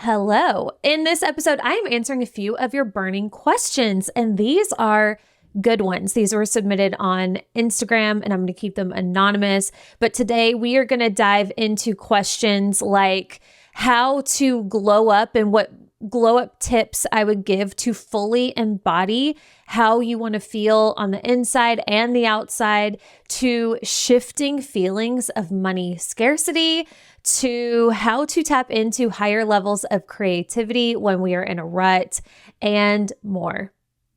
Hello. In this episode, I am answering a few of your burning questions, and these are good ones. These were submitted on Instagram, and I'm going to keep them anonymous. But today we are going to dive into questions like how to glow up and what glow up tips I would give to fully embody how you want to feel on the inside and the outside, to shifting feelings of money scarcity, to how to tap into higher levels of creativity when we are in a rut, and more.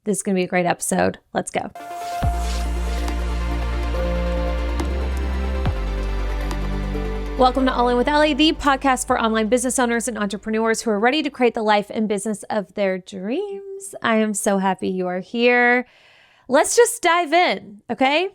This is going to be a great episode. Let's go. Welcome to All In with Allie, the podcast for online business owners and entrepreneurs who are ready to create the life and business of their dreams. I am so happy you are here. Let's just dive in, okay?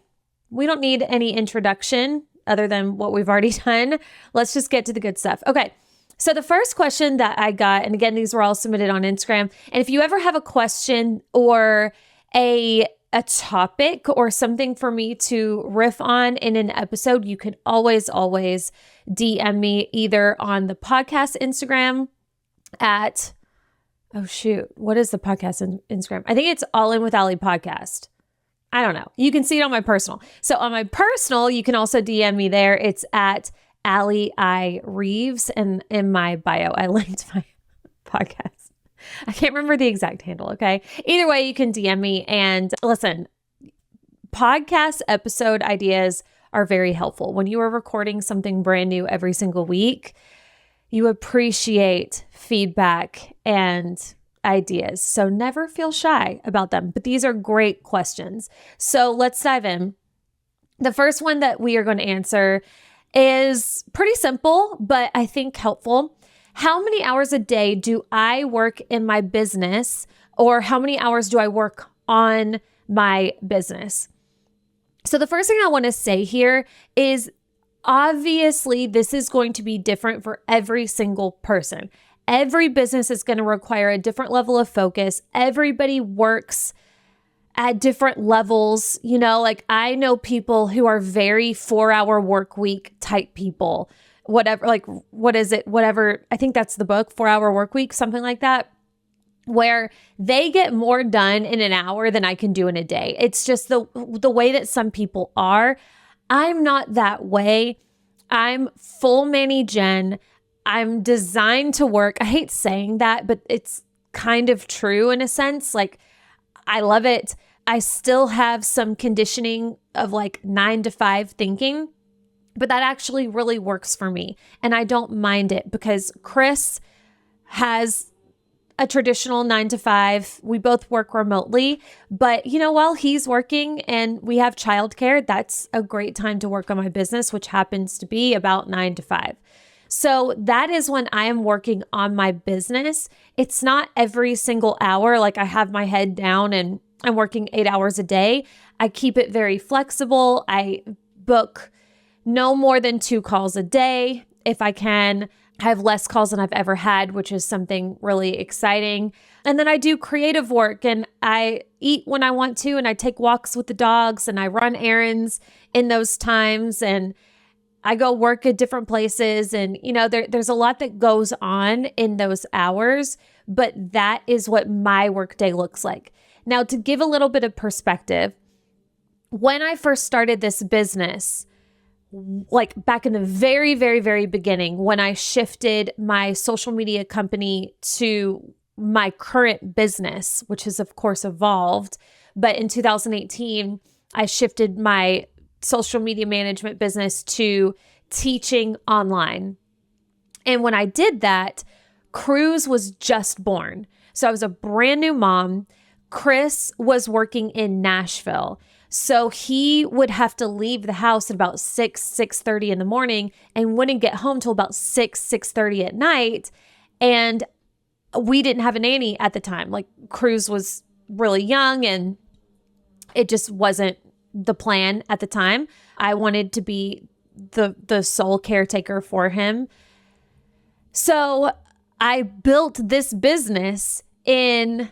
We don't need any introduction other than what we've already done. Let's just get to the good stuff. Okay. So the first question that I got, and again, these were all submitted on Instagram. And if you ever have a question or a topic or something for me to riff on in an episode, you can always DM me either on the podcast Instagram at, what is the podcast Instagram? I think it's All In with Allie podcast. I don't know. You can see it on my personal. So on my personal, you can also DM me there. It's at Allie I Reeves, and in my bio, I linked my podcast. I can't remember the exact handle, okay? Either way, you can DM me. And listen, podcast episode ideas are very helpful. When you are recording something brand new every single week, you appreciate feedback and ideas. So never feel shy about them. But these are great questions. So let's dive in. The first one that we are going to answer is pretty simple, but I think helpful. How many hours a day do I work in my business, or how many hours do I work on my business? So the first thing I want to say here is, obviously, this is going to be different for every single person. Every business is going to require a different level of focus. Everybody works at different levels. You know, like I know people who are very 4-hour work week type people. Whatever, like, what is it? Whatever. I think that's the book, 4-Hour Work Week, something like that, where they get more done in an hour than I can do in a day. It's just the way that some people are. I'm not that way. I'm full Manny Jen. I'm designed to work. I hate saying that, but it's kind of true in a sense. Like, I love it. I still have some conditioning of like 9 to 5 thinking, but that actually really works for me. And I don't mind it because Chris has a traditional 9 to 5. We both work remotely, but you know, while he's working and we have childcare, that's a great time to work on my business, which happens to be about 9 to 5. So that is when I am working on my business. It's not every single hour. Like I have my head down and I'm working 8 hours a day. I keep it very flexible. I book no more than 2 calls a day. If I can, I have less calls than I've ever had, which is something really exciting. And then I do creative work and I eat when I want to, and I take walks with the dogs and I run errands in those times, and I go work at different places. And, you know, there's a lot that goes on in those hours, but that is what my workday looks like. Now, to give a little bit of perspective, when I first started this business, like back in the very, very, very beginning, when I shifted my social media company to my current business, which has of course evolved, but in 2018, I shifted my social media management business to teaching online. And when I did that, Cruz was just born. So I was a brand new mom. Chris was working in Nashville. So he would have to leave the house at about 6:30 in the morning and wouldn't get home till about 6:30 at night. And we didn't have a nanny at the time. Like Cruz was really young and it just wasn't the plan at the time. I wanted to be the sole caretaker for him. So I built this business in,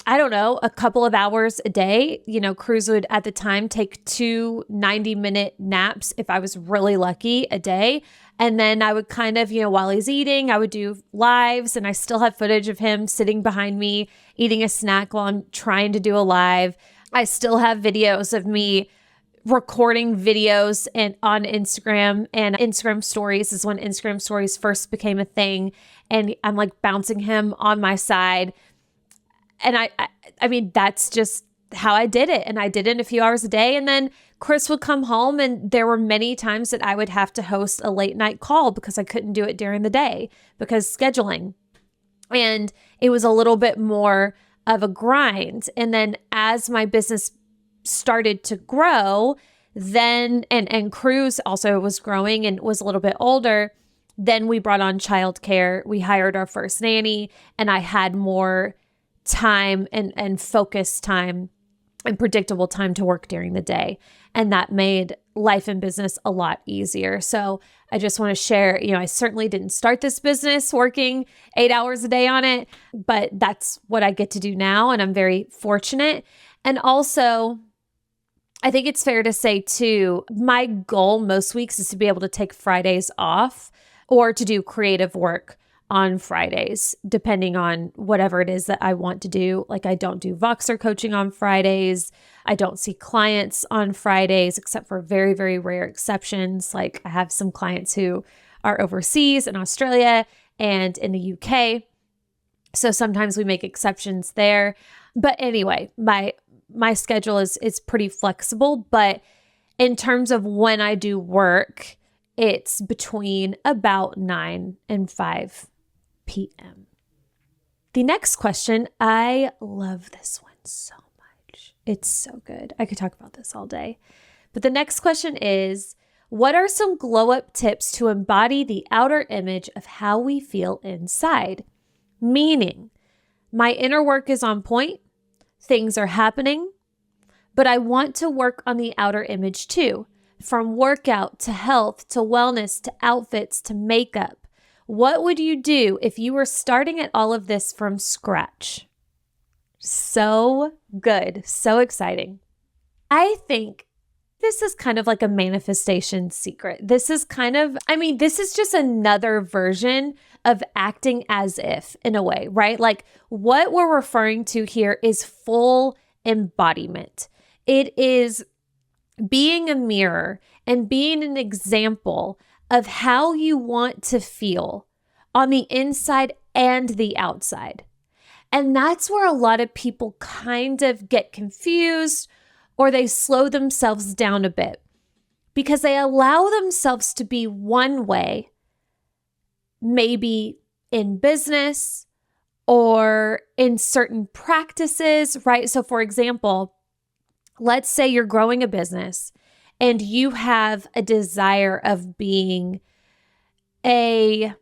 I don't know, a couple of hours a day. You know, Cruz would at the time take 2 90-minute naps if I was really lucky a day. And then I would kind of, while he's eating, I would do lives, and I still have footage of him sitting behind me eating a snack while I'm trying to do a live. I still have videos of me recording videos and on Instagram, and Instagram stories is when Instagram stories first became a thing. And I'm like bouncing him on my side. And I mean, that's just how I did it. And I did it in a few hours a day. And then Chris would come home, and there were many times that I would have to host a late night call because I couldn't do it during the day because scheduling. And it was a little bit more of a grind. And then as my business started to grow, then, and Cruz also was growing and was a little bit older, then we brought on childcare. We hired our first nanny, and I had more time and focus time and predictable time to work during the day. And that made life and business a lot easier. So I just want to share, I certainly didn't start this business working 8 hours a day on it, but that's what I get to do now. And I'm very fortunate. And also, I think it's fair to say too, my goal most weeks is to be able to take Fridays off or to do creative work on Fridays, depending on whatever it is that I want to do. Like, I don't do Voxer coaching on Fridays. I don't see clients on Fridays, except for very, very rare exceptions. Like, I have some clients who are overseas in Australia and in the UK. So sometimes we make exceptions there. But anyway, my schedule is pretty flexible. But in terms of when I do work, it's between about 9 and 5 p.m. The next question, I love this one so much. It's so good. I could talk about this all day. But the next question is, what are some glow up tips to embody the outer image of how we feel inside? Meaning, my inner work is on point, things are happening, but I want to work on the outer image too, from workout to health to wellness to outfits to makeup. What would you do if you were starting at all of this from scratch? So good. So exciting. I think this is kind of like a manifestation secret. This is this is just another version of acting as if, in a way, right? Like, what we're referring to here is full embodiment. It is being a mirror and being an example of how you want to feel on the inside and the outside. And that's where a lot of people kind of get confused, or they slow themselves down a bit because they allow themselves to be one way, maybe in business or in certain practices, right? So for example, let's say you're growing a business and you have a desire of being a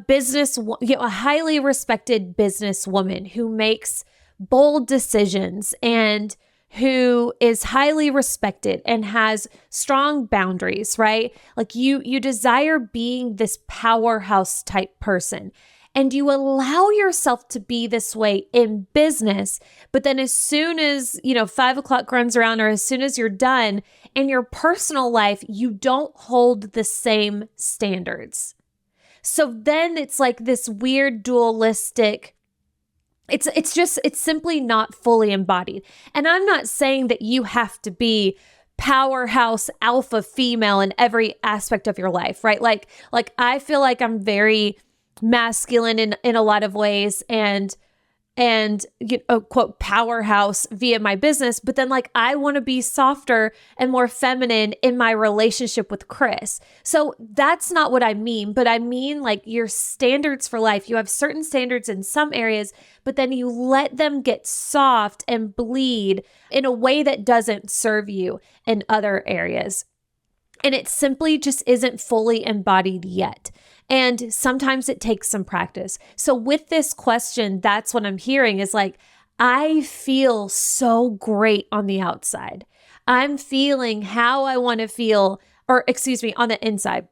business, a highly respected businesswoman who makes bold decisions and who is highly respected and has strong boundaries, right? Like you desire being this powerhouse type person. And you allow yourself to be this way in business. But then as soon as, 5 o'clock runs around, or as soon as you're done in your personal life, you don't hold the same standards. So then it's like this weird dualistic, it's simply not fully embodied. And I'm not saying that you have to be powerhouse alpha female in every aspect of your life, right? Like I feel like I'm very masculine in a lot of ways and quote powerhouse via my business, but then like I want to be softer and more feminine in my relationship with Chris. So that's not what I mean, but I mean like your standards for life. You have certain standards in some areas, but then you let them get soft and bleed in a way that doesn't serve you in other areas. And it simply just isn't fully embodied yet. And sometimes it takes some practice. So with this question, that's what I'm hearing is like, I feel so great on the outside. I'm feeling how I want to feel, on the inside.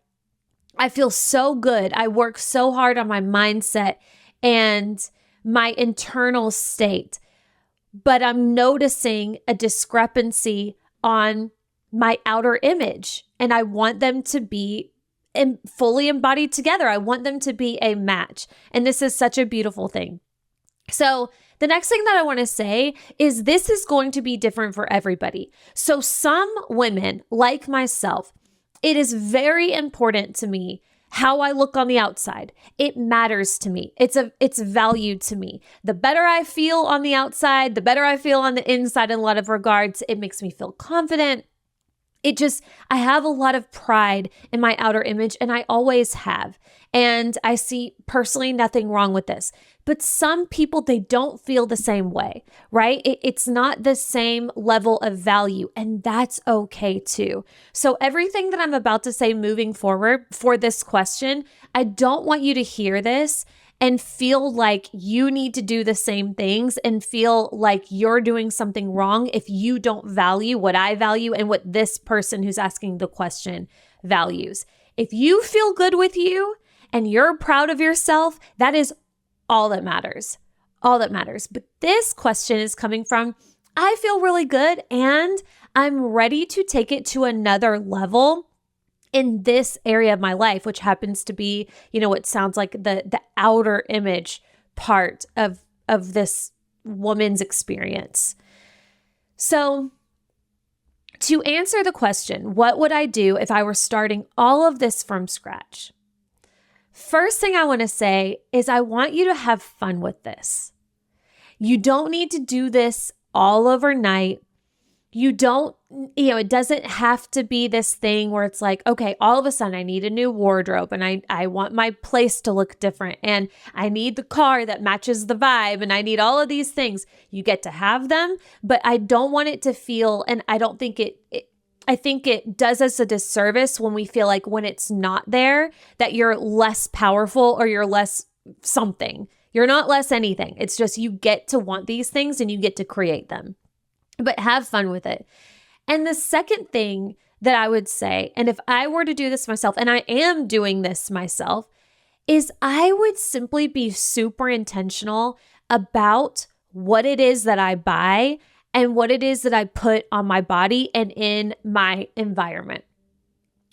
I feel so good. I work so hard on my mindset and my internal state, but I'm noticing a discrepancy on my outer image, and I want them to be fully embodied together. I want them to be a match. And this is such a beautiful thing. So the next thing that I want to say is this is going to be different for everybody. So some women, like myself, it is very important to me how I look on the outside. It matters to me. It's valued to me. The better I feel on the outside, the better I feel on the inside in a lot of regards. It makes me feel confident. I have a lot of pride in my outer image, and I always have. And I see personally nothing wrong with this. But some people, they don't feel the same way, right? It's not the same level of value, and that's okay too. So everything that I'm about to say moving forward for this question, I don't want you to hear this and feel like you need to do the same things and feel like you're doing something wrong if you don't value what I value and what this person who's asking the question values. If you feel good with you and you're proud of yourself, that is all that matters. All that matters. But this question is coming from, I feel really good and I'm ready to take it to another level in this area of my life, which happens to be, what sounds like the outer image part of this woman's experience. So to answer the question, what would I do if I were starting all of this from scratch? First thing I want to say is I want you to have fun with this. You don't need to do this all overnight. You don't, it doesn't have to be this thing where it's like, okay, all of a sudden I need a new wardrobe and I want my place to look different and I need the car that matches the vibe and I need all of these things. You get to have them, but I don't want it to feel, and I don't think I think it does us a disservice when we feel like when it's not there, that you're less powerful or you're less something. You're not less anything. It's just you get to want these things and you get to create them. But have fun with it. And the second thing that I would say, and if I were to do this myself, and I am doing this myself, is I would simply be super intentional about what it is that I buy and what it is that I put on my body and in my environment.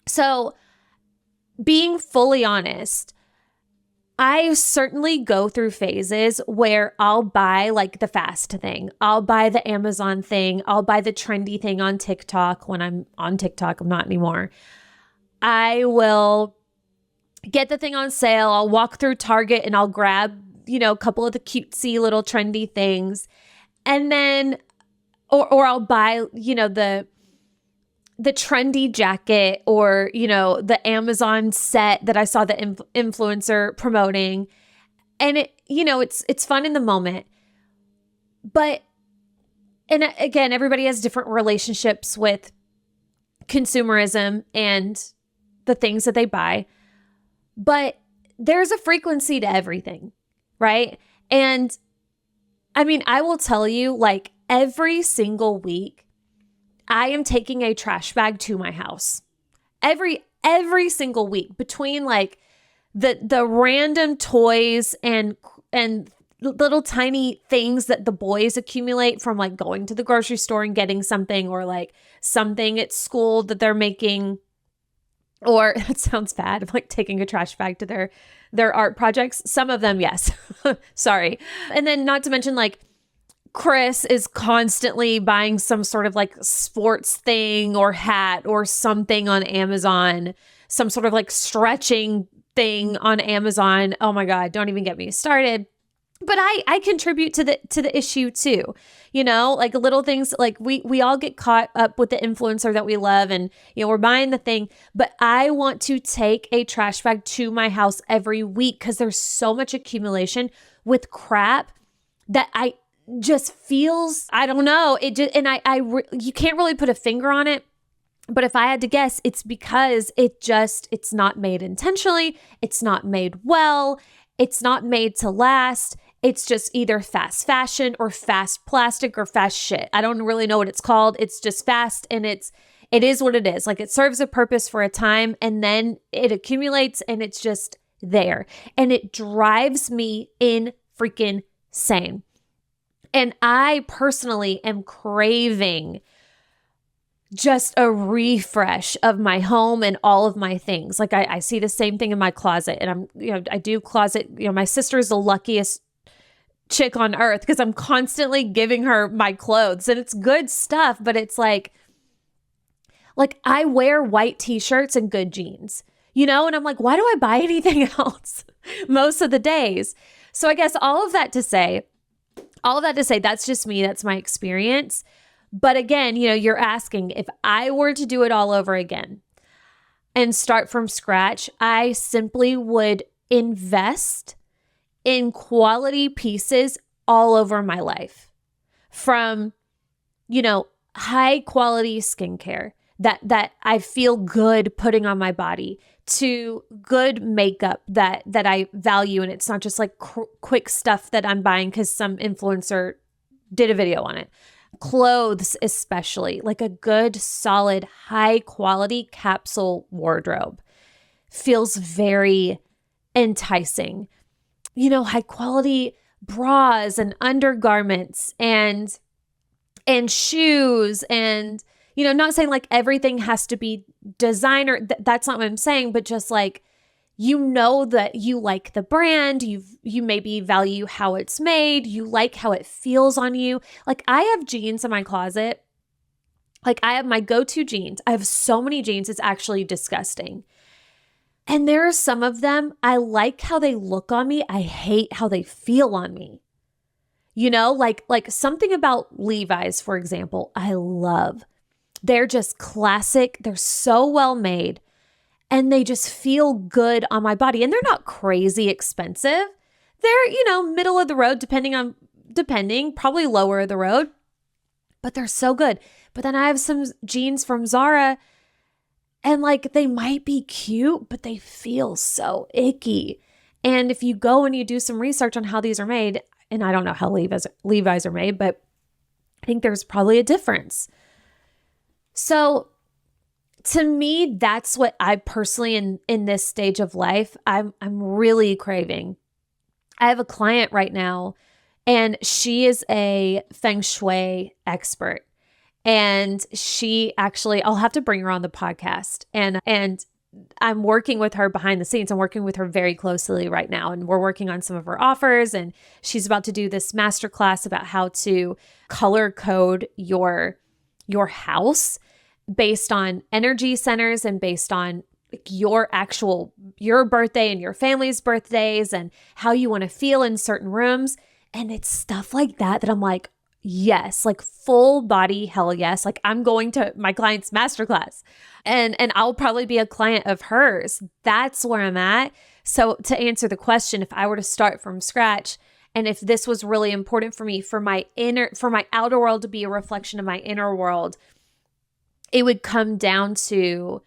So being fully honest, I certainly go through phases where I'll buy like the fast thing. I'll buy the Amazon thing. I'll buy the trendy thing on TikTok when I'm on TikTok. I'm not anymore. I will get the thing on sale. I'll walk through Target and I'll grab, a couple of the cutesy little trendy things. And then, or I'll buy, the trendy jacket or, the Amazon set that I saw the influencer promoting. And it's fun in the moment. But, and again, everybody has different relationships with consumerism and the things that they buy. But there's a frequency to everything, right? And I mean, I will tell you, like every single week, I am taking a trash bag to my house every single week between like the random toys and little tiny things that the boys accumulate from like going to the grocery store and getting something or like something at school that they're making. Or it sounds bad, like taking a trash bag to their art projects. Some of them, yes. Sorry. And then not to mention like Chris is constantly buying some sort of like sports thing or hat or something on Amazon, some sort of like stretching thing on Amazon. Oh my God, don't even get me started. But I contribute to the issue too, like little things like we all get caught up with the influencer that we love and, we're buying the thing, but I want to take a trash bag to my house every week because there's so much accumulation with crap that I just feels, I don't know. It just, and you can't really put a finger on it. But if I had to guess, it's because it's not made intentionally. It's not made well. It's not made to last. It's just either fast fashion or fast plastic or fast shit. I don't really know what it's called. It's just fast and it is what it is. Like it serves a purpose for a time and then it accumulates and it's just there. And it drives me in freaking insane. And I personally am craving just a refresh of my home and all of my things. Like I see the same thing in my closet, and I do closet, my sister is the luckiest chick on earth because I'm constantly giving her my clothes and it's good stuff, but it's like I wear white t-shirts and good jeans, and I'm like, why do I buy anything else most of the days? So I guess all of that to say, that's just me. That's my experience. But again, you're asking if I were to do it all over again and start from scratch, I simply would invest in quality pieces all over my life, from, high quality skincare that I feel good putting on my body, to good makeup that I value. And it's not just like quick stuff that I'm buying because some influencer did a video on it. Clothes, especially, like a good, solid, high quality capsule wardrobe feels very enticing. High quality bras and undergarments and shoes, and not saying like everything has to be designer. That's not what I'm saying, but just like, that you like the brand, you maybe value how it's made, you like how it feels on you. Like I have jeans in my closet. Like I have my go-to jeans. I have so many jeans, it's actually disgusting. And there are some of them, I like how they look on me. I hate how they feel on me. Like something about Levi's, for example, I love. They're just classic. They're so well made and they just feel good on my body. And they're not crazy expensive. They're, middle of the road, depending, probably lower of the road, but they're so good. But then I have some jeans from Zara, and like they might be cute, but they feel so icky. And if you go and you do some research on how these are made, and I don't know how Levi's are made, but I think there's probably a difference. So to me, that's what I personally in this stage of life, I'm really craving. I have a client right now, and she is a feng shui expert. And she actually, I'll have to bring her on the podcast. And I'm working with her behind the scenes. I'm working with her very closely right now. And we're working on some of her offers. And she's about to do this masterclass about how to color code your house based on energy centers and based on your birthday and your family's birthdays and how you want to feel in certain rooms. And it's stuff like that I'm like, yes, like full body, hell yes. Like I'm going to my client's masterclass and I'll probably be a client of hers. That's where I'm at. So to answer the question, if I were to start from scratch, and if this was really important for me, for my outer world to be a reflection of my inner world, it would come down to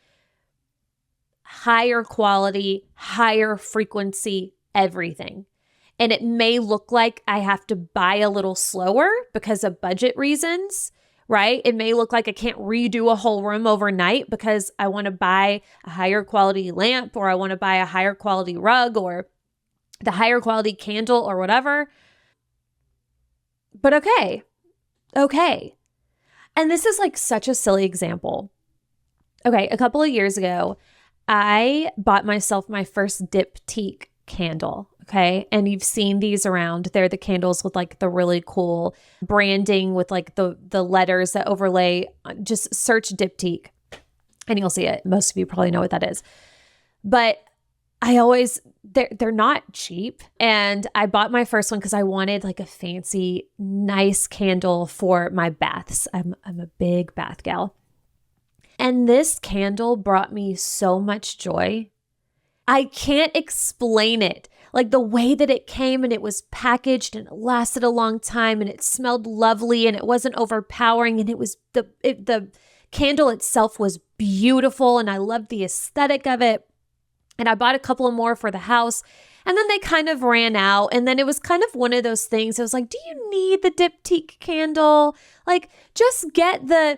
higher quality, higher frequency, everything. And it may look like I have to buy a little slower because of budget reasons, right? It may look like I can't redo a whole room overnight because I want to buy a higher quality lamp, or I want to buy a higher quality rug, or the higher quality candle, or whatever. But okay. And this is like such a silly example. Okay, a couple of years ago, I bought myself my first diptyque candle. Okay. And you've seen these around. They're the candles with like the really cool branding with like the letters that overlay. Just search diptyque and you'll see it. Most of you probably know what that is. But they're not cheap. And I bought my first one because I wanted like a fancy, nice candle for my baths. I'm a big bath gal. And this candle brought me so much joy. I can't explain it. Like the way that it came and it was packaged and it lasted a long time and it smelled lovely and it wasn't overpowering, and it was the candle itself was beautiful and I loved the aesthetic of it. And I bought a couple of more for the house, and then they kind of ran out. And then it was kind of one of those things. I was like, do you need the diptyque candle? Like just get the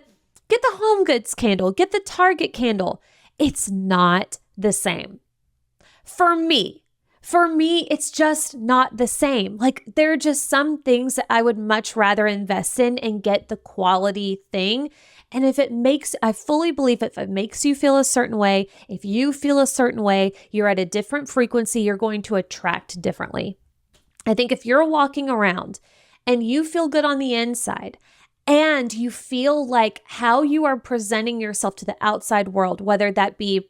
Home Goods candle, get the Target candle. It's not the same. For me, it's just not the same. Like there are just some things that I would much rather invest in and get the quality thing. And I fully believe if it makes you feel a certain way, if you feel a certain way, you're at a different frequency, you're going to attract differently. I think if you're walking around and you feel good on the inside and you feel like how you are presenting yourself to the outside world, whether that be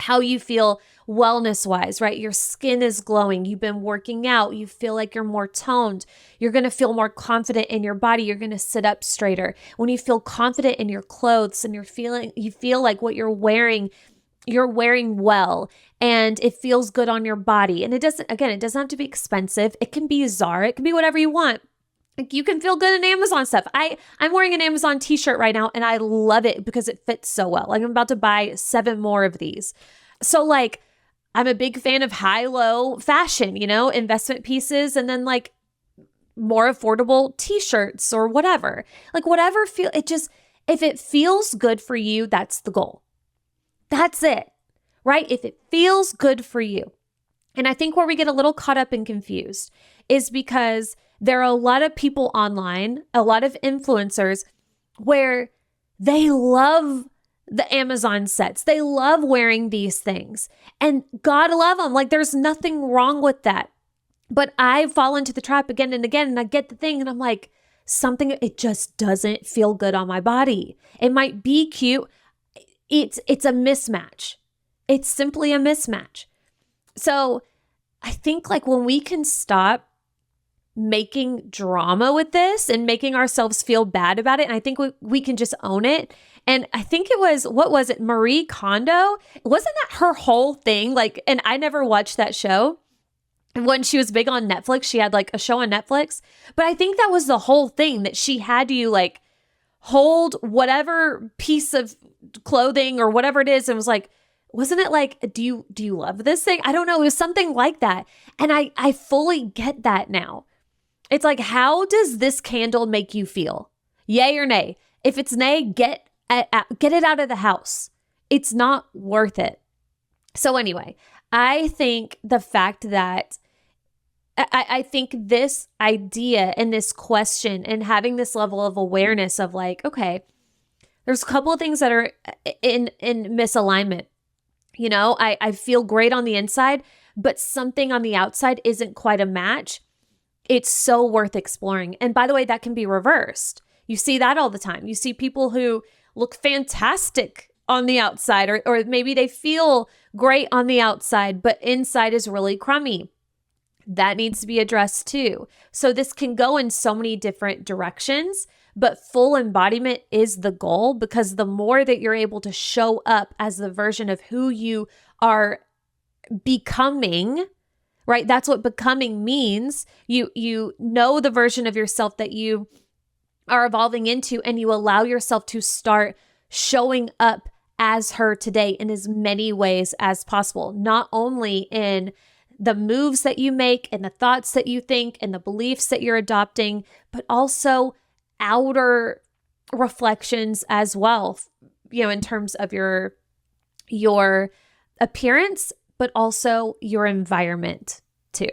how you feel wellness wise, right? Your skin is glowing. You've been working out. You feel like you're more toned. You're going to feel more confident in your body. You're going to sit up straighter. When you feel confident in your clothes and you feel like what you're wearing well and it feels good on your body. And it doesn't have to be expensive. It can be Zara. It can be whatever you want. Like you can feel good in Amazon stuff. I'm wearing an Amazon t-shirt right now and I love it because it fits so well. Like I'm about to buy 7 more of these. So like I'm a big fan of high-low fashion, investment pieces and then like more affordable t-shirts or whatever. Like whatever if it feels good for you, that's the goal. That's it, right? If it feels good for you. And I think where we get a little caught up and confused is because there are a lot of people online, a lot of influencers where they love the Amazon sets. They love wearing these things and God love them. Like there's nothing wrong with that. But I fall into the trap again and again and I get the thing and I'm like, it just doesn't feel good on my body. It might be cute. It's a mismatch. It's simply a mismatch. So I think like when we can stop making drama with this and making ourselves feel bad about it, and I think we can just own it. And I think it was, what was it? Marie Kondo? Wasn't that her whole thing? Like, and I never watched that show. And when she was big on Netflix, she had like a show on Netflix. But I think that was the whole thing, that she had you like hold whatever piece of clothing or whatever it is. And was like, wasn't it like, do you love this thing? I don't know. It was something like that. And I fully get that now. It's like, how does this candle make you feel? Yay or nay? If it's nay, get it out of the house. It's not worth it. So anyway, I think the fact that I think this idea and this question and having this level of awareness of like, okay, there's a couple of things that are in misalignment. I feel great on the inside, but something on the outside isn't quite a match. It's so worth exploring. And by the way, that can be reversed. You see that all the time. You see people who look fantastic on the outside, or maybe they feel great on the outside, but inside is really crummy. That needs to be addressed too. So this can go in so many different directions, but full embodiment is the goal, because the more that you're able to show up as the version of who you are becoming, right? That's what becoming means. You know the version of yourself that you are evolving into, and you allow yourself to start showing up as her today in as many ways as possible, not only in the moves that you make and the thoughts that you think and the beliefs that you're adopting, but also outer reflections as well, in terms of your appearance, but also your environment too.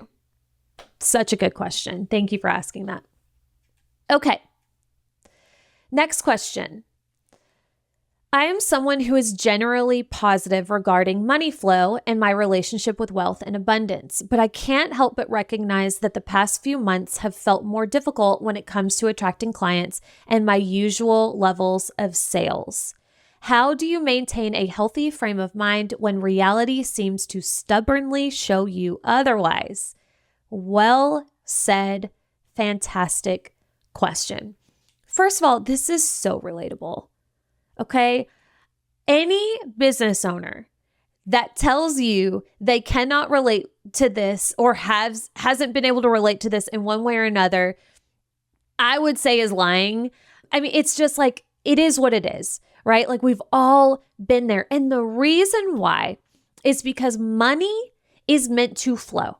Such a good question. Thank you for asking that. Okay. Next question. I am someone who is generally positive regarding money flow and my relationship with wealth and abundance, but I can't help but recognize that the past few months have felt more difficult when it comes to attracting clients and my usual levels of sales. How do you maintain a healthy frame of mind when reality seems to stubbornly show you otherwise? Well said. Fantastic question. First of all, this is so relatable. Okay? Any business owner that tells you they cannot relate to this or hasn't been able to relate to this in one way or another, I would say is lying. I mean, it's just like, it is what it is, right? Like we've all been there. And the reason why is because money is meant to flow.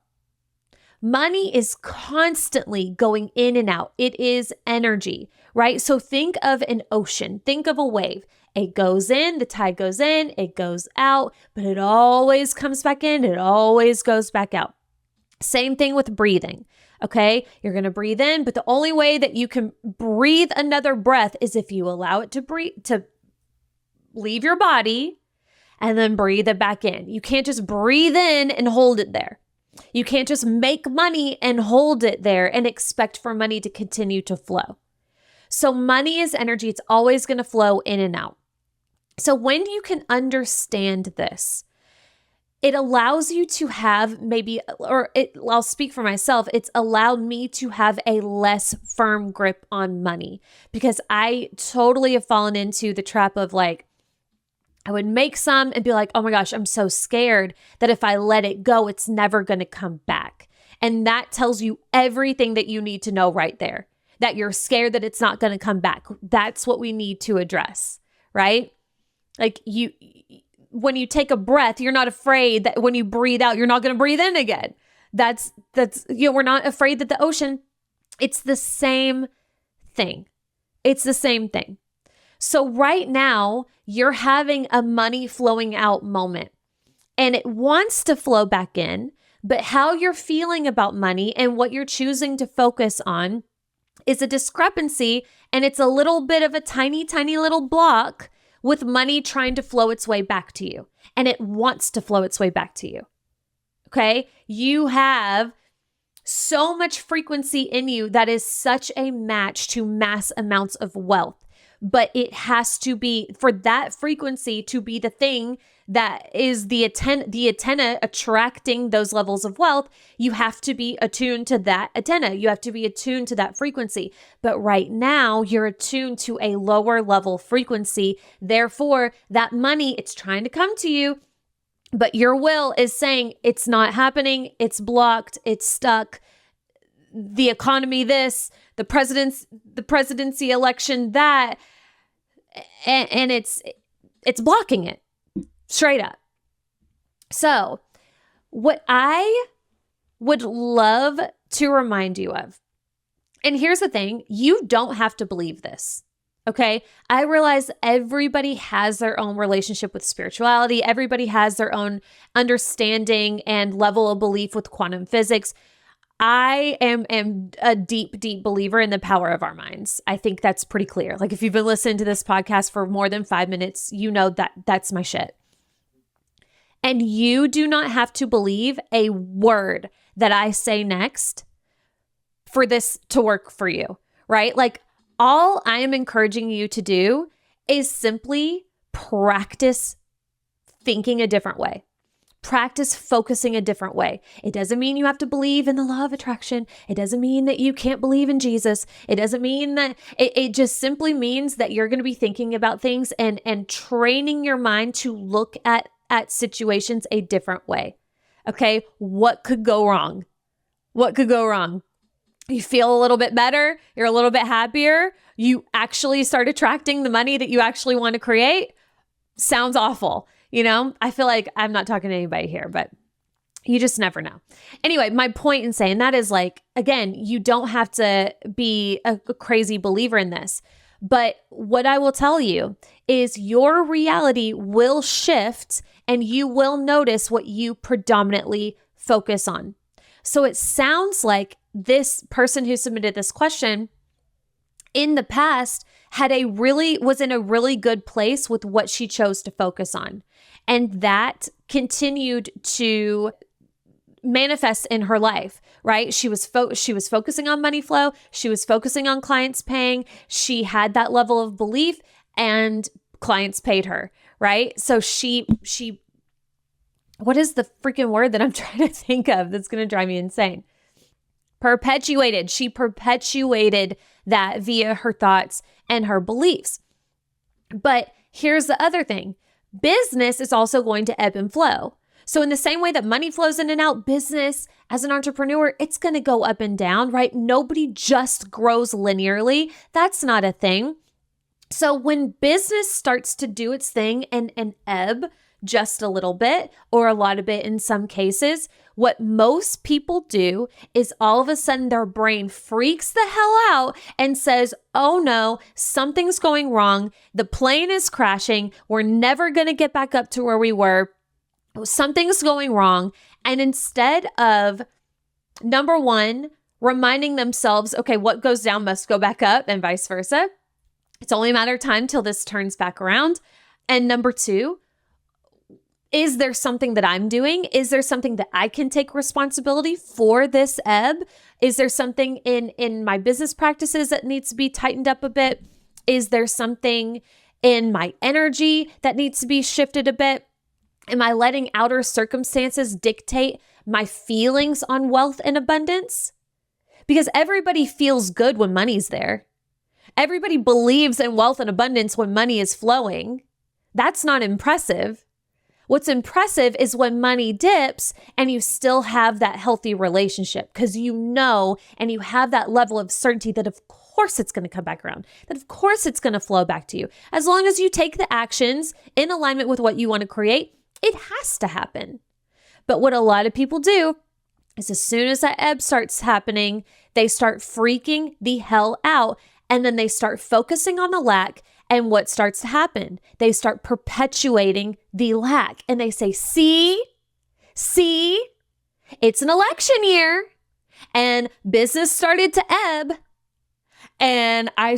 Money is constantly going in and out. It is energy, right? So think of an ocean. Think of a wave. It goes in, the tide goes in, it goes out, but it always comes back in, it always goes back out. Same thing with breathing. Okay. You're going to breathe in, but the only way that you can breathe another breath is if you allow it to breathe, to leave your body and then breathe it back in. You can't just breathe in and hold it there. You can't just make money and hold it there and expect for money to continue to flow. So money is energy. It's always going to flow in and out. So when you can understand this, it allows you to have I'll speak for myself, it's allowed me to have a less firm grip on money, because I totally have fallen into the trap of like, I would make some and be like, oh my gosh, I'm so scared that if I let it go, it's never going to come back. And that tells you everything that you need to know right there, that you're scared that it's not going to come back. That's what we need to address, right? Like when you take a breath, you're not afraid that when you breathe out, you're not going to breathe in again. That's, we're not afraid that the ocean, it's the same thing. It's the same thing. So right now you're having a money flowing out moment and it wants to flow back in, but how you're feeling about money and what you're choosing to focus on is a discrepancy. And it's a little bit of a tiny, tiny little block with money trying to flow its way back to you. And it wants to flow its way back to you. Okay? You have so much frequency in you that is such a match to mass amounts of wealth. But it has to be, for that frequency to be the thing that is the antenna attracting those levels of wealth, you have to be attuned to that antenna. You have to be attuned to that frequency. But right now, you're attuned to a lower level frequency. Therefore, that money, it's trying to come to you, but your will is saying it's not happening. It's blocked. It's stuck. The economy, this, the presidency election, that, and it's blocking it straight up. So what I would love to remind you of, and here's the thing, you don't have to believe this. Okay. I realize everybody has their own relationship with spirituality. Everybody has their own understanding and level of belief with quantum physics. I am a deep, deep believer in the power of our minds. I think that's pretty clear. Like if you've been listening to this podcast for more than 5 minutes, you know that that's my shit. And you do not have to believe a word that I say next for this to work for you, right? Like all I am encouraging you to do is simply practice thinking a different way. Practice focusing a different way. It doesn't mean you have to believe in the law of attraction. It doesn't mean that you can't believe in Jesus. It doesn't mean that it just simply means that you're going to be thinking about things and training your mind to look at situations a different way. Okay. What could go wrong? What could go wrong? You feel a little bit better. You're a little bit happier. You actually start attracting the money that you actually want to create. Sounds awful. You know, I feel like I'm not talking to anybody here, but you just never know. Anyway, my point in saying that is like, again, you don't have to be a crazy believer in this. But what I will tell you is your reality will shift and you will notice what you predominantly focus on. So it sounds like this person who submitted this question in the past was in a really good place with what she chose to focus on. And that continued to manifest in her life, right? She was focusing on money flow. She was focusing on clients paying. She had that level of belief and clients paid her, right? So she what is the freaking word that I'm trying to think of that's going to drive me insane? She perpetuated that via her thoughts and her beliefs. But here's the other thing. Business is also going to ebb and flow. So in the same way that money flows in and out, business as an entrepreneur, it's going to go up and down, right? Nobody just grows linearly. That's not a thing. So when business starts to do its thing and ebb just a little bit or a lot of it in some cases, what most people do is all of a sudden their brain freaks the hell out and says, oh no, something's going wrong. The plane is crashing. We're never going to get back up to where we were. Something's going wrong. And instead of Number one, reminding themselves, okay, what goes down must go back up and vice versa. It's only a matter of time till this turns back around. And number two, is there something that I'm doing? Is there something that I can take responsibility for this ebb? Is there something in my business practices that needs to be tightened up a bit? Is there something in my energy that needs to be shifted a bit? Am I letting outer circumstances dictate my feelings on wealth and abundance? Because everybody feels good when money's there. Everybody believes in wealth and abundance when money is flowing. That's not impressive. What's impressive is when money dips and you still have that healthy relationship, because you know and you have that level of certainty that of course it's going to come back around, that of course it's going to flow back to you. As long as you take the actions in alignment with what you want to create, it has to happen. But what a lot of people do is as soon as that ebb starts happening, they start freaking the hell out, and then they start focusing on the lack. And what starts to happen? They start perpetuating the lack. And they say, see, it's an election year and business started to ebb. And I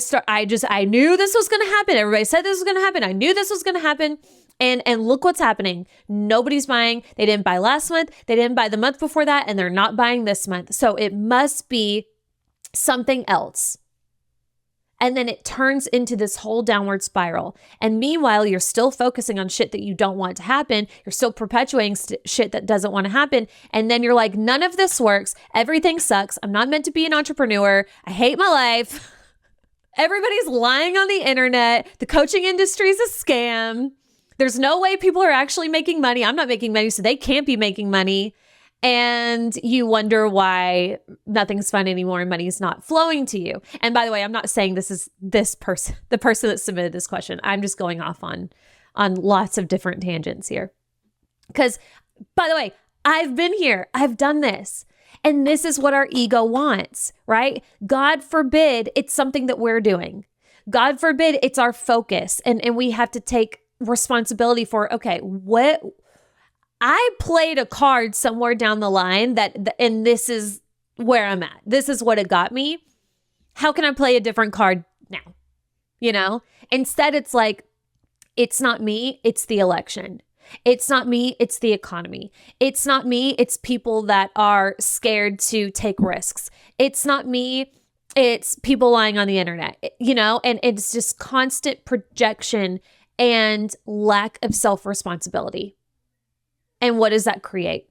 knew this was going to happen. Everybody said this was going to happen. I knew this was going to happen. And look what's happening. Nobody's buying. They didn't buy last month. They didn't buy the month before that. And they're not buying this month. So it must be something else. And then it turns into this whole downward spiral. And meanwhile, you're still focusing on shit that you don't want to happen. You're still perpetuating shit that doesn't want to happen. And then you're like, none of this works. Everything sucks. I'm not meant to be an entrepreneur. I hate my life. Everybody's lying on the internet. The coaching industry is a scam. There's no way people are actually making money. I'm not making money, so they can't be making money. And you wonder why nothing's fun anymore and money's not flowing to you. And by the way, I'm not saying this is the person that submitted this question. I'm just going off on lots of different tangents here. Because, by the way, I've been here. I've done this. And this is what our ego wants, right? God forbid it's something that we're doing. God forbid it's our focus. And we have to take responsibility for, okay, what... I played a card somewhere down the line and this is where I'm at. This is what it got me. How can I play a different card now? You know, instead it's like, it's not me, it's the election. It's not me, it's the economy. It's not me, it's people that are scared to take risks. It's not me, it's people lying on the internet, you know, and it's just constant projection and lack of self-responsibility. And what does that create?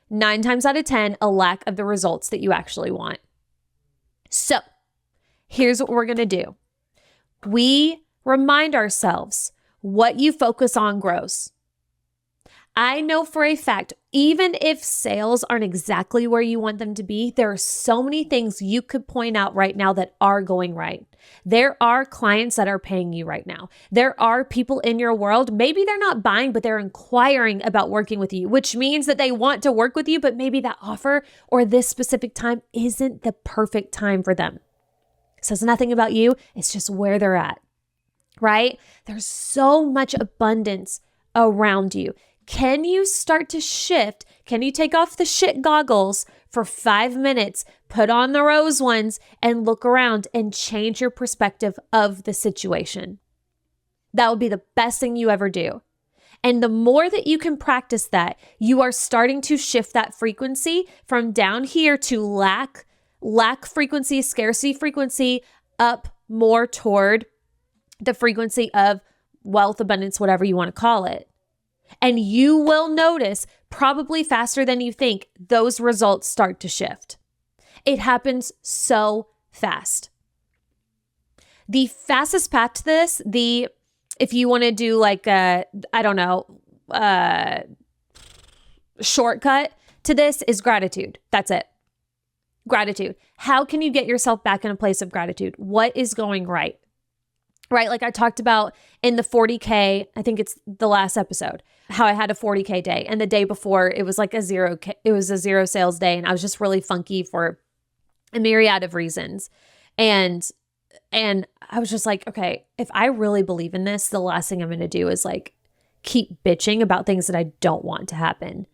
9 times out of 10, a lack of the results that you actually want. So here's what we're going to do. We remind ourselves what you focus on grows. I know for a fact, even if sales aren't exactly where you want them to be, there are so many things you could point out right now that are going right. There are clients that are paying you right now. There are people in your world, maybe they're not buying, but they're inquiring about working with you, which means that they want to work with you, but maybe that offer or this specific time isn't the perfect time for them. It says nothing about you. It's just where they're at, right? There's so much abundance around you. Can you start to shift? Can you take off the shit goggles for 5 minutes, put on the rose ones, and look around and change your perspective of the situation? That would be the best thing you ever do. And the more that you can practice that, you are starting to shift that frequency from down here to lack frequency, scarcity frequency, up more toward the frequency of wealth, abundance, whatever you want to call it. And you will notice, probably faster than you think, those results start to shift. It happens so fast. The fastest path to this, if you want to do like a, shortcut to this, is gratitude. That's it. Gratitude. How can you get yourself back in a place of gratitude? What is going right? Right? Like I talked about in the 40K, I think it's the last episode, how I had a 40K day. And the day before it was like a zero sales day. And I was just really funky for a myriad of reasons. And I was just like, okay, if I really believe in this, the last thing I'm going to do is like keep bitching about things that I don't want to happen.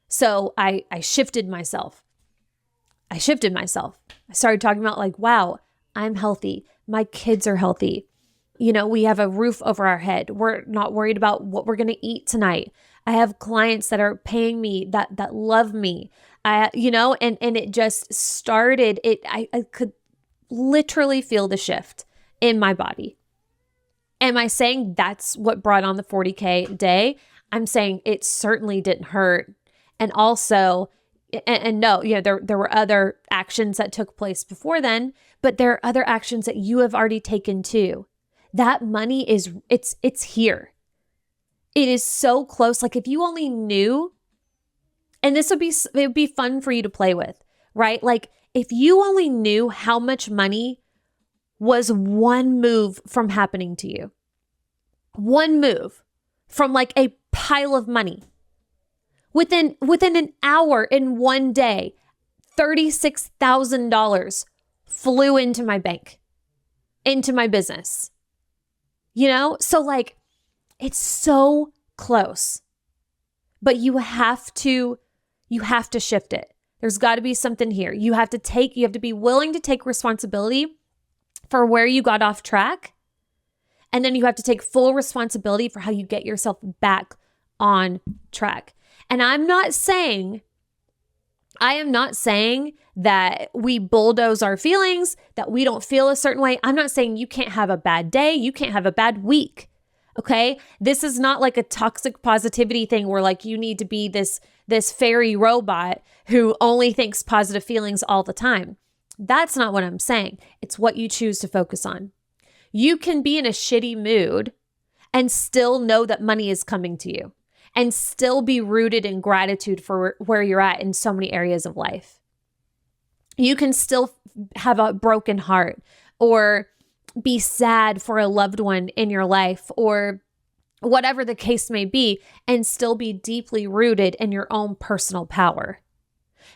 So I shifted myself. I started talking about like, wow, I'm healthy. My kids are healthy. We have a roof over our head. We're not worried about what we're going to eat tonight. I have clients that are paying me that love me. And it just started, I could literally feel the shift in my body. Am I saying that's what brought on the 40K day? I'm saying it certainly didn't hurt. And also, and no, there were other actions that took place before then, but there are other actions that you have already taken too. That money it's here. It is so close. Like if you only knew, and it would be fun for you to play with, right? Like if you only knew how much money was one move from happening to you, one move from like a pile of money. Within an hour in one day, $36,000 flew into my bank, into my business. So like it's so close, but you have to shift it. There's got to be something here. You have to be willing to take responsibility for where you got off track. And then you have to take full responsibility for how you get yourself back on track. And I am not saying that we bulldoze our feelings, that we don't feel a certain way. I'm not saying you can't have a bad day. You can't have a bad week. Okay. This is not like a toxic positivity thing where like you need to be this fairy robot who only thinks positive feelings all the time. That's not what I'm saying. It's what you choose to focus on. You can be in a shitty mood and still know that money is coming to you and still be rooted in gratitude for where you're at in so many areas of life. You can still have a broken heart or be sad for a loved one in your life or whatever the case may be and still be deeply rooted in your own personal power.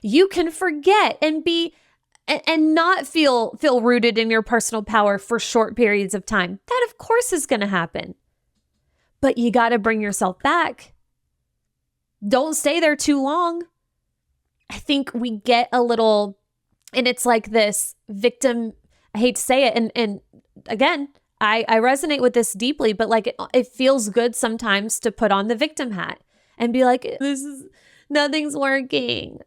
You can forget and not feel rooted in your personal power for short periods of time. That of course is going to happen. But you got to bring yourself back. Don't stay there too long. I think we get a little, and it's like this victim, I hate to say it, and again, I resonate with this deeply, but like it feels good sometimes to put on the victim hat and be like, nothing's working.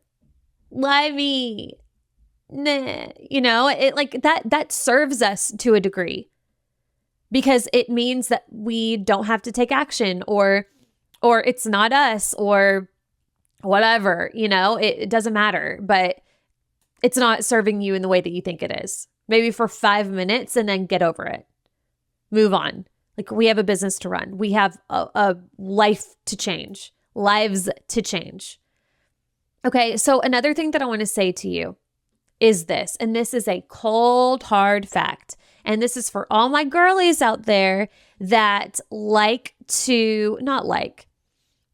Why me? Nah, it like that serves us to a degree because it means that we don't have to take action or it's not us or whatever, it doesn't matter, but it's not serving you in the way that you think it is. Maybe for 5 minutes and then get over it. Move on. Like we have a business to run. We have a life to change, lives to change. Okay. So another thing that I want to say to you is this, and this is a cold, hard fact. And this is for all my girlies out there that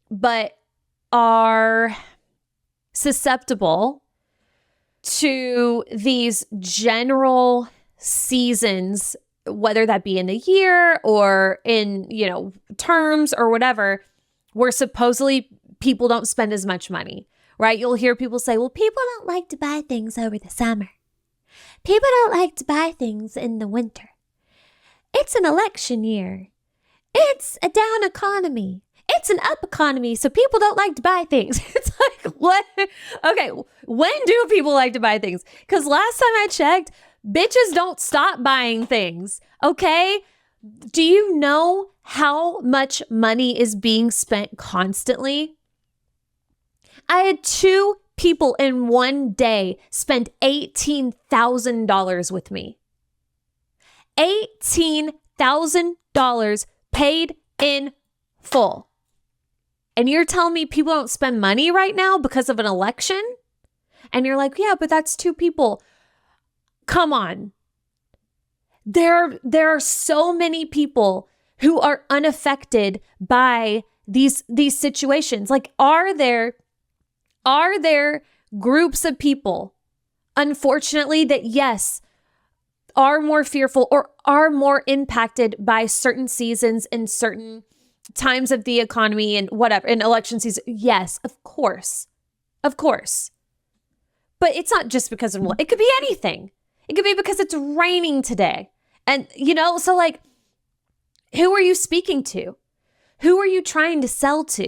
but are susceptible to these general seasons, whether that be in the year or in, terms or whatever, where supposedly people don't spend as much money. Right? You'll hear people say, well, people don't like to buy things over the summer. People don't like to buy things in the winter. It's an election year. It's a down economy. It's an up economy, so people don't like to buy things. It's like, what? Okay, when do people like to buy things? Because last time I checked, bitches don't stop buying things, okay? Do you know how much money is being spent constantly? I had 2 people in one day spend $18,000 with me. $18,000 paid in full. And you're telling me people don't spend money right now because of an election? And you're like, yeah, but that's 2 people. Come on. There are so many people who are unaffected by these situations. Like, are there groups of people, unfortunately, that yes, are more fearful or are more impacted by certain seasons and certain times of the economy and whatever, in election season? Yes, of course. of course. But it's not just because of, it could be anything. It could be because it's raining today. And, so like, who are you speaking to? Who are you trying to sell to?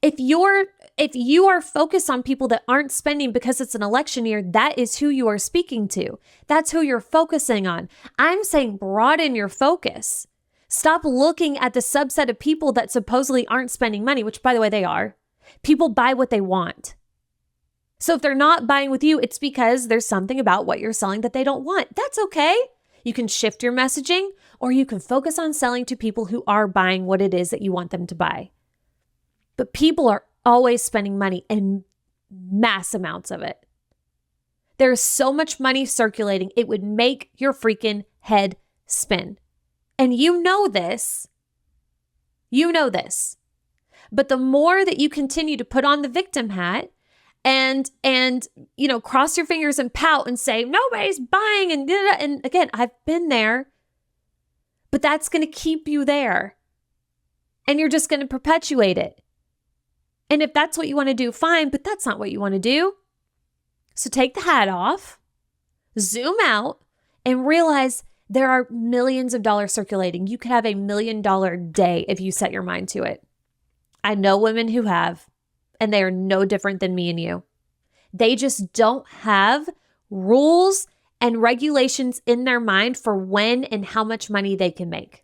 If you are focused on people that aren't spending because it's an election year, that is who you are speaking to. That's who you're focusing on. I'm saying broaden your focus. Stop looking at the subset of people that supposedly aren't spending money, which by the way, they are. People buy what they want. So if they're not buying with you, it's because there's something about what you're selling that they don't want. That's okay. You can shift your messaging, or you can focus on selling to people who are buying what it is that you want them to buy. But people are always spending money, and mass amounts of it. There's so much money circulating, it would make your freaking head spin. And you know this. You know this. But the more that you continue to put on the victim hat and cross your fingers and pout and say, nobody's buying, and again, I've been there, but that's going to keep you there. And you're just going to perpetuate it. And if that's what you want to do, fine, but that's not what you want to do. So take the hat off, zoom out, and realize there are millions of dollars circulating. You could have $1 million day if you set your mind to it. I know women who have, and they are no different than me and you. They just don't have rules and regulations in their mind for when and how much money they can make.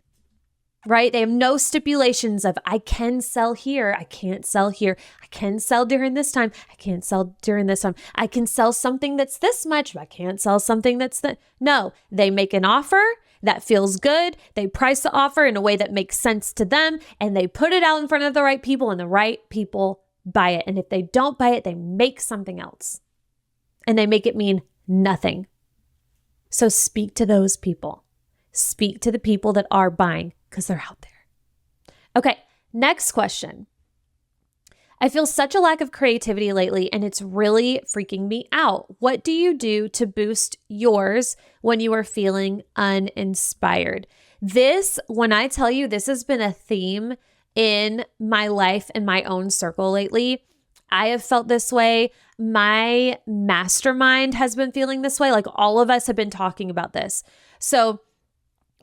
Right? They have no stipulations of, I can sell here, I can't sell here, I can sell during this time, I can't sell during this time, I can sell something that's this much, but I can't sell something that's that. No, they make an offer that feels good, they price the offer in a way that makes sense to them, and they put it out in front of the right people, and the right people buy it. And if they don't buy it, they make something else. And they make it mean nothing. So speak to those people. Speak to the people that are buying, because they're out there. Okay, next question. I feel such a lack of creativity lately, and it's really freaking me out. What do you do to boost yours when you are feeling uninspired? When I tell you, this has been a theme in my life and my own circle lately. I have felt this way. My mastermind has been feeling this way. Like, all of us have been talking about this. So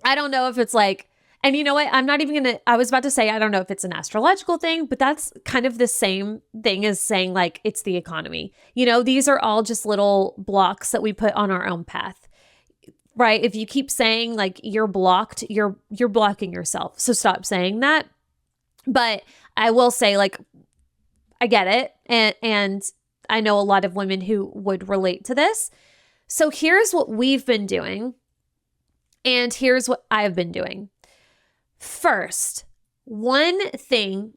I don't know if it's like, and you know what? I was about to say, I don't know if it's an astrological thing, but that's kind of the same thing as saying like, it's the economy. These are all just little blocks that we put on our own path, right? If you keep saying like, you're blocked, you're blocking yourself. So stop saying that. But I will say, like, I get it. And I know a lot of women who would relate to this. So here's what we've been doing. And here's what I've been doing. First, one thing,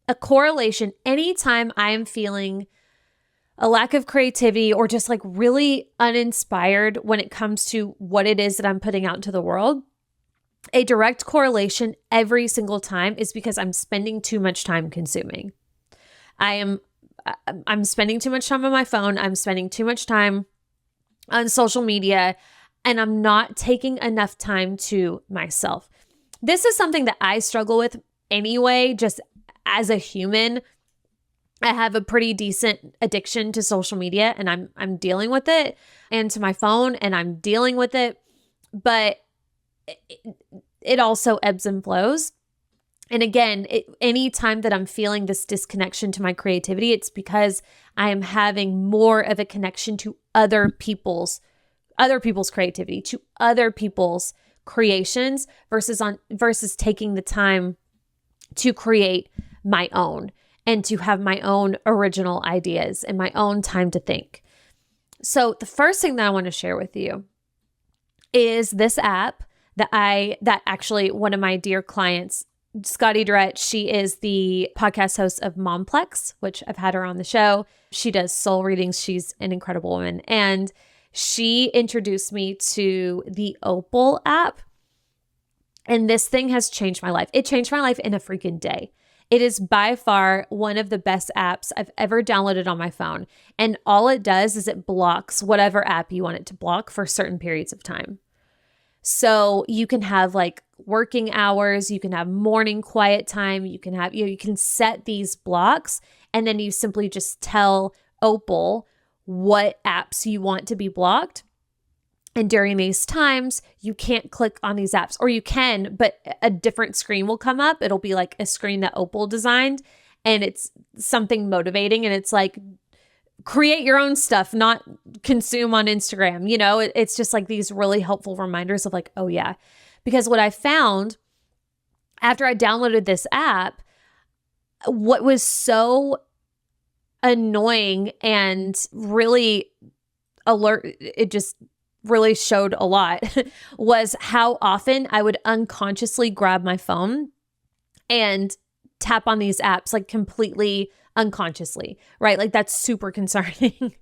a correlation, anytime I am feeling a lack of creativity or just like really uninspired when it comes to what it is that I'm putting out into the world, a direct correlation every single time is because I'm spending too much time consuming. I'm spending too much time on my phone. I'm spending too much time on social media, and I'm not taking enough time to myself. This is something that I struggle with anyway, just as a human. I have a pretty decent addiction to social media, and I'm dealing with it, and to my phone, and I'm dealing with it. But it also ebbs and flows. And again, any time that I'm feeling this disconnection to my creativity, it's because I am having more of a connection to other people's creativity, to other people's creations versus taking the time to create my own and to have my own original ideas and my own time to think. So the first thing that I want to share with you is this app that actually one of my dear clients, Scotty Durrett, she is the podcast host of Momplex, which I've had her on the show. She does soul readings. She's an incredible woman. And she introduced me to the Opal app. And this thing has changed my life. It changed my life in a freaking day. It is by far one of the best apps I've ever downloaded on my phone. And all it does is it blocks whatever app you want it to block for certain periods of time. So you can have like working hours, you can have morning quiet time, you can have, you can set these blocks, And then you simply just tell Opal what apps you want to be blocked. And during these times, you can't click on these apps, or you can, but a different screen will come up. It'll be like a screen that Opal designed, and it's something motivating. And it's like, create your own stuff, not consume on Instagram. It's just like these really helpful reminders of like, oh yeah. Because what I found after I downloaded this app, what was so annoying and really it just really showed a lot was how often I would unconsciously grab my phone and tap on these apps like completely unconsciously, right? Like that's super concerning.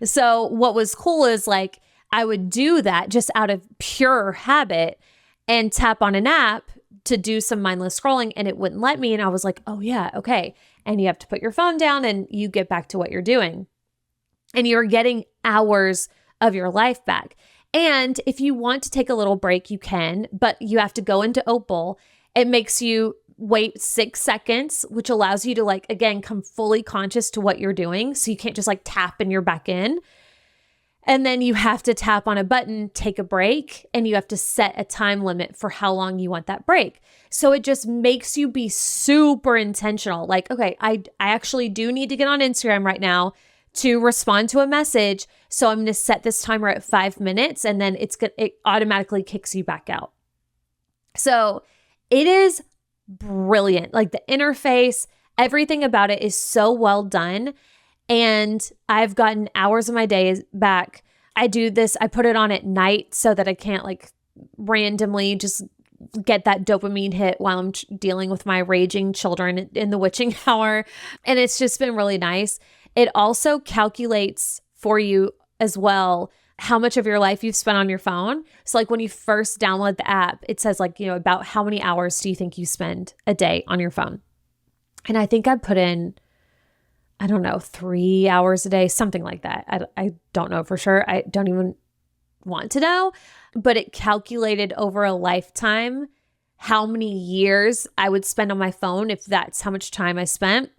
So what was cool is like I would do that just out of pure habit and tap on an app to do some mindless scrolling, and it wouldn't let me. And I was like, oh yeah, okay. And you have to put your phone down and you get back to what you're doing. And you're getting hours of your life back. And if you want to take a little break, you can, but you have to go into Opal. It makes you wait 6 seconds, which allows you to like, again, come fully conscious to what you're doing. So you can't just like tap and you're back in. And then you have to tap on a button, take a break, and you have to set a time limit for how long you want that break. So it just makes you be super intentional. Like, okay, I actually do need to get on Instagram right now to respond to a message. So I'm going to set this timer at 5 minutes, and then it automatically kicks you back out. So it is brilliant. Like the interface, everything about it is so well done. And I've gotten hours of my days back. I do this, I put it on at night so that I can't like randomly just get that dopamine hit while I'm dealing with my raging children in the witching hour. And it's just been really nice. It also calculates for you as well how much of your life you've spent on your phone. So like when you first download the app, it says like, about how many hours do you think you spend a day on your phone? And I think I put in, I don't know, 3 hours a day, something like that. I don't know for sure. I don't even want to know, but it calculated over a lifetime how many years I would spend on my phone if that's how much time I spent.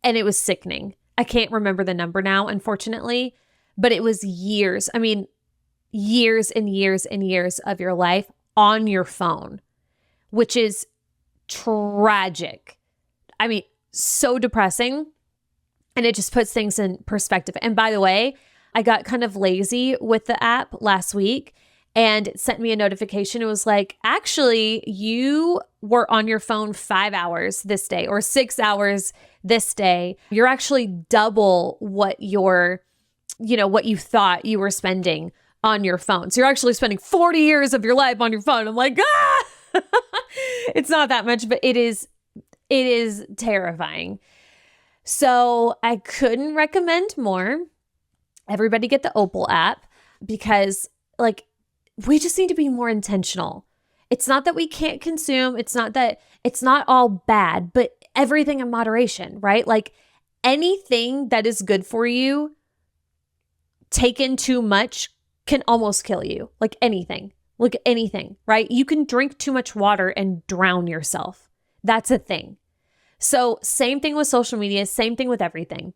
And it was sickening. I can't remember the number now, unfortunately, but it was years. I mean, years and years and years of your life on your phone, which is tragic. I mean, so depressing. And it just puts things in perspective. And by the way, I got kind of lazy with the app last week, and it sent me a notification. It was like, actually, you were on your phone 5 hours this day or 6 hours this day. You're actually double what what you thought you were spending on your phone. So you're actually spending 40 years of your life on your phone. I'm like, it's not that much, but it is terrifying. So I couldn't recommend more. Everybody get the Opal app, because like we just need to be more intentional. It's not that we can't consume. It's not all bad, but everything in moderation, right? Like anything that is good for you, taken too much can almost kill you. Like anything, right? You can drink too much water and drown yourself. That's a thing. So same thing with social media, same thing with everything.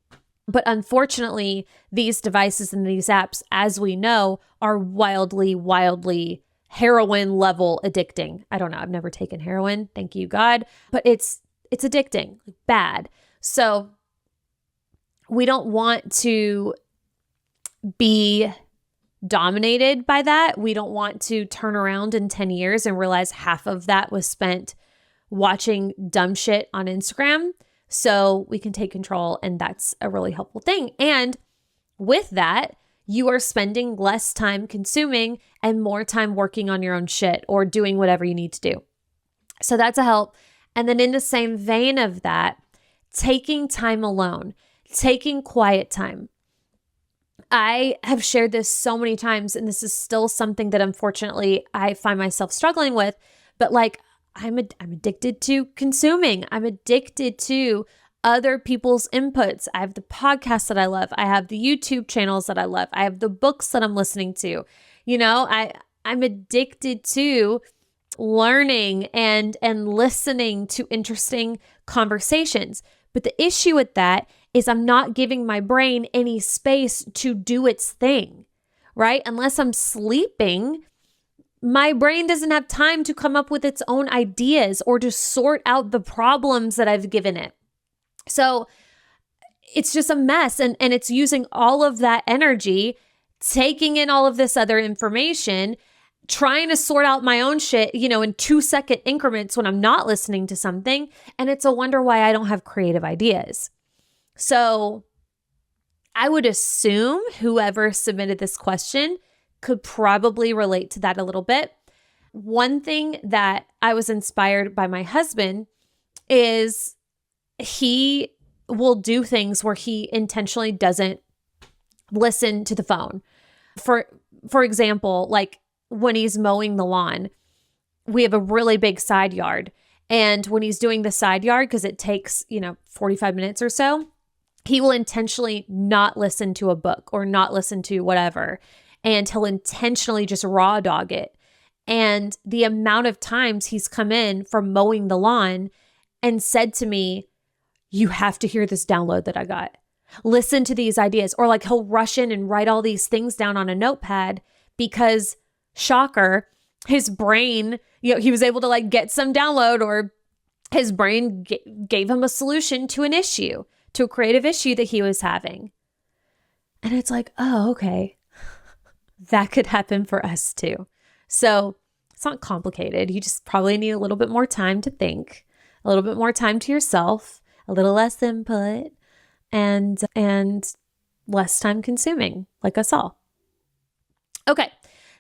But unfortunately, these devices and these apps, as we know, are wildly, wildly heroin level addicting. I don't know. I've never taken heroin. Thank you, God. But it's addicting, bad. So we don't want to be dominated by that. We don't want to turn around in 10 years and realize half of that was spent watching dumb shit on Instagram. So we can take control, and that's a really helpful thing. And with that, you are spending less time consuming and more time working on your own shit or doing whatever you need to do. So that's a help. And then in the same vein of that, taking time alone, taking quiet time. I have shared this so many times, and this is still something that unfortunately I find myself struggling with, but like I'm addicted to consuming. I'm addicted to other people's inputs. I have the podcasts that I love. I have the YouTube channels that I love. I have the books that I'm listening to. I'm addicted to learning and listening to interesting conversations. But the issue with that is I'm not giving my brain any space to do its thing, right? Unless I'm sleeping, my brain doesn't have time to come up with its own ideas or to sort out the problems that I've given it. So it's just a mess. And it's using all of that energy, taking in all of this other information, trying to sort out my own shit, in 2-second increments when I'm not listening to something. And it's a wonder why I don't have creative ideas. So I would assume whoever submitted this question could probably relate to that a little bit. One thing that I was inspired by my husband is he will do things where he intentionally doesn't listen to the phone. For example, like when he's mowing the lawn, we have a really big side yard. And when he's doing the side yard, because it takes, 45 minutes or so, he will intentionally not listen to a book or not listen to whatever. And he'll intentionally just raw dog it. And the amount of times he's come in from mowing the lawn and said to me, you have to hear this download that I got. Listen to these ideas. Or like he'll rush in and write all these things down on a notepad because, shocker, his brain, he was able to like get some download, or his brain gave him a solution to an issue, to a creative issue that he was having. And it's like, oh, okay. That could happen for us too. So it's not complicated. You just probably need a little bit more time to think, a little bit more time to yourself, a little less input, and less time consuming, like us all. Okay,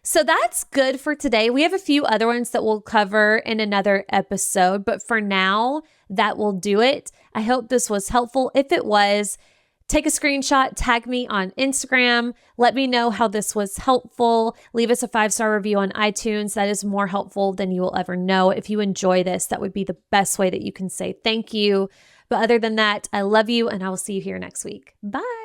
so that's good for today. We have a few other ones that we'll cover in another episode, but for now, that will do it. I hope this was helpful. If it was, take a screenshot, tag me on Instagram. Let me know how this was helpful. Leave us a 5-star review on iTunes. That is more helpful than you will ever know. If you enjoy this, that would be the best way that you can say thank you. But other than that, I love you and I will see you here next week. Bye.